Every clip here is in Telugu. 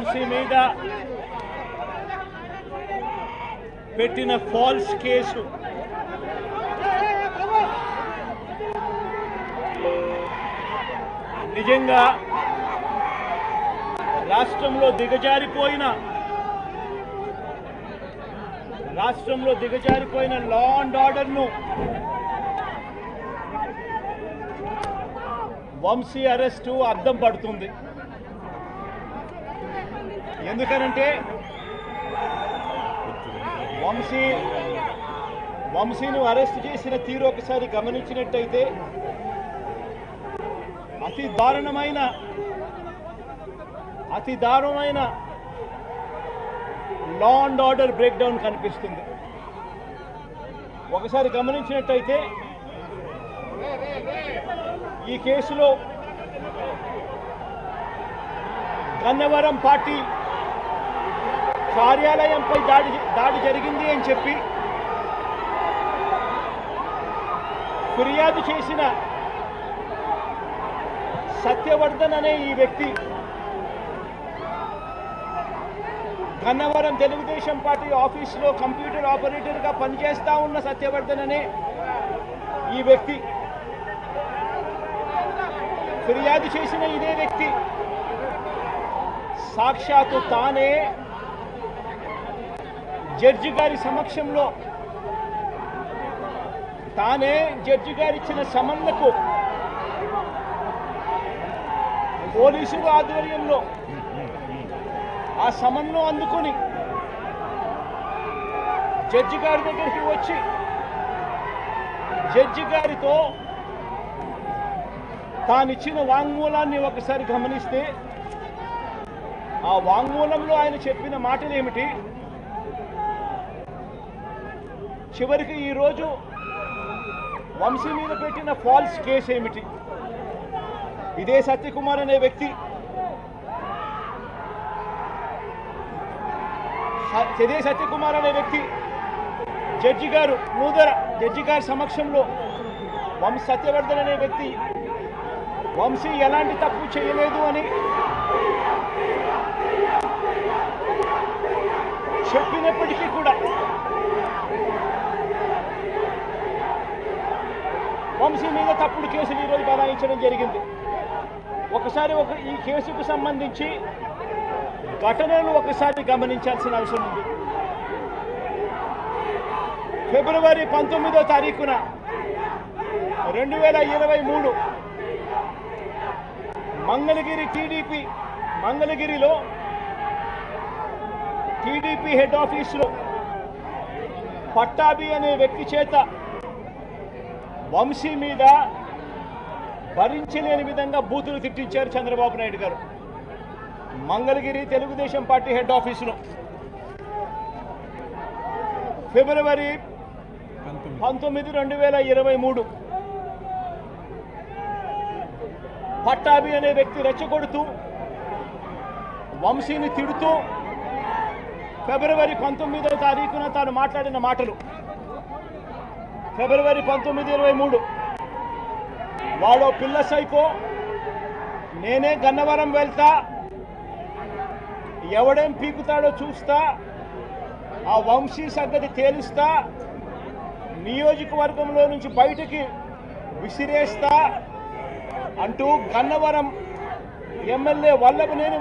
వంశీ మీద పెట్టిన ఫాల్స్ కేసు నిజంగా రాష్ట్రంలో దిగజారిపోయిన లా అండ్ ఆర్డర్ను వంశీ అరెస్టు అద్దం పడుతుంది. ఎందుకనంటే వంశీను అరెస్ట్ చేసిన తీరు ఒకసారి గమనించినట్టయితే అతి దారుణమైన law and order break down కనిపిస్తుంది. ఒకసారి గమనించినట్టయితే ఈ కేసులో గన్నవరం పార్టీ కార్యాలయంపై దాడి జరిగింది అని చెప్పి ఫిర్యాదు చేసిన సత్యవర్ధన్ అనే ఈ వ్యక్తి, గన్నవరం తెలుగుదేశం పార్టీ ఆఫీసులో కంప్యూటర్ ఆపరేటర్గా పనిచేస్తా ఉన్న సత్యవర్ధన్ అనే ఈ వ్యక్తి, ఫిర్యాదు చేసిన ఇదే వ్యక్తి సాక్షాత్తు తానే జడ్జి గారి సమక్షంలో జడ్జి గారు ఇచ్చిన సమన్లకు పోలీసుల ఆధ్వర్యంలో ఆ సమన్ను అందుకొని జడ్జి గారి దగ్గరికి వచ్చి జడ్జి గారితో తానిచ్చిన వాంగ్మూలాన్ని ఒకసారి గమనిస్తే ఆ వాంగ్మూలంలో ఆయన చెప్పిన మాటలు ఏమిటి, చివరికి ఈరోజు వంశీ మీద పెట్టిన ఫాల్స్ కేసు ఏమిటి, ఇదే సత్యకుమార్ అనే వ్యక్తి జడ్జి గారి సమక్షంలో సత్యవర్ధన్ అనే వ్యక్తి వంశీ ఎలాంటి తప్పు చేయలేదు అని చెప్పినప్పటికీ కూడా వంశీ మీద తప్పుడు కేసులు ఈరోజు బనాయించడం జరిగింది. ఒకసారి ఈ కేసుకు సంబంధించి ఘటనలు ఒకసారి గమనించాల్సిన అవసరం ఉంది. ఫిబ్రవరి 19వ తారీఖున 2023 మంగళగిరిలో టీడీపీ హెడ్ ఆఫీసులో పట్టాభి అనే వ్యక్తి చేత వంశీ మీద భరించలేని విధంగా బూతులు తిట్టించారు చంద్రబాబు నాయుడు గారు. మంగళగిరి తెలుగుదేశం పార్టీ హెడ్ ఆఫీసులో ఫిబ్రవరి 19, 2023 పట్టాభి అనే వ్యక్తి రెచ్చగొడుతూ వంశీని తిడుతూ ఫిబ్రవరి 19వ తారీఖున తాను మాట్లాడిన మాటలు, ఫిబ్రవరి 19, 23 వాడో పిల్ల సైకో, నేనే గన్నవరం వెళ్తా, ఎవడేం పీకుతాడో చూస్తా, ఆ వంశీ సంగతి తేలుస్తా, నియోజకవర్గంలో నుంచి బయటికి విసిరేస్తా అంటూ గన్నవరం ఎమ్మెల్యే వల్లభనేని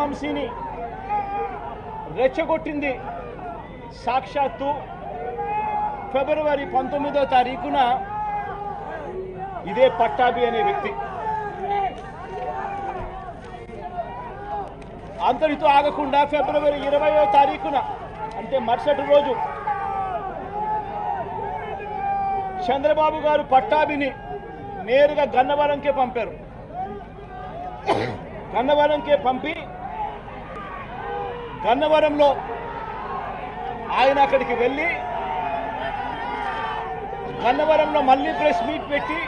వంశీని రెచ్చగొట్టింది సాక్షాత్తు ఫిబ్రవరి 19వ తారీఖున ఇదే పట్టాభి అనే వ్యక్తి. అంతటితో ఆగకుండా ఫిబ్రవరి 20వ తారీఖున అంటే మరుసటి రోజు చంద్రబాబు గారు పట్టాభిని నేరుగా గన్నవరంకే పంపారు. గన్నవరంకే పంపి గన్నవరంలో ఆయన అక్కడికి వెళ్ళి గన్నవరంలో మళ్ళీ ప్రెస్ మీట్ పెట్టి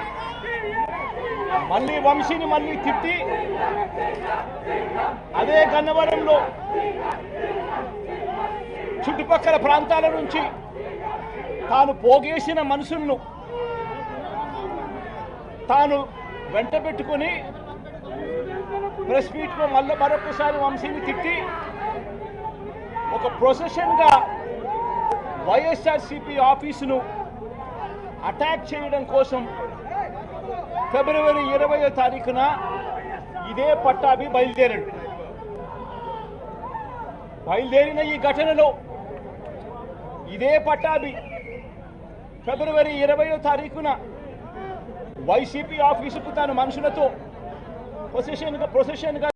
మళ్ళీ వంశీని మళ్ళీ తిట్టి అదే గన్నవరంలో చుట్టుపక్కల ప్రాంతాల నుంచి తాను పోగేసిన మనుషులను తాను వెంట పెట్టుకొని ప్రెస్ మీట్లో మరొకసారి వంశీని తిట్టి ఒక ప్రొసెషన్గా వైఎస్ఆర్సీపీ ఆఫీసును అటాక్ చేయడం కోసం ఫిబ్రవరి 20వ తారీఖున ఇదే పట్టాభి బయలుదేరాడు. బయలుదేరిన ఈ ఘటనలో ఇదే పట్టాభి ఫిబ్రవరి 20వ తారీఖున వైసీపీ ఆఫీసుకు తన మనుషులతో ప్రొసెషన్గా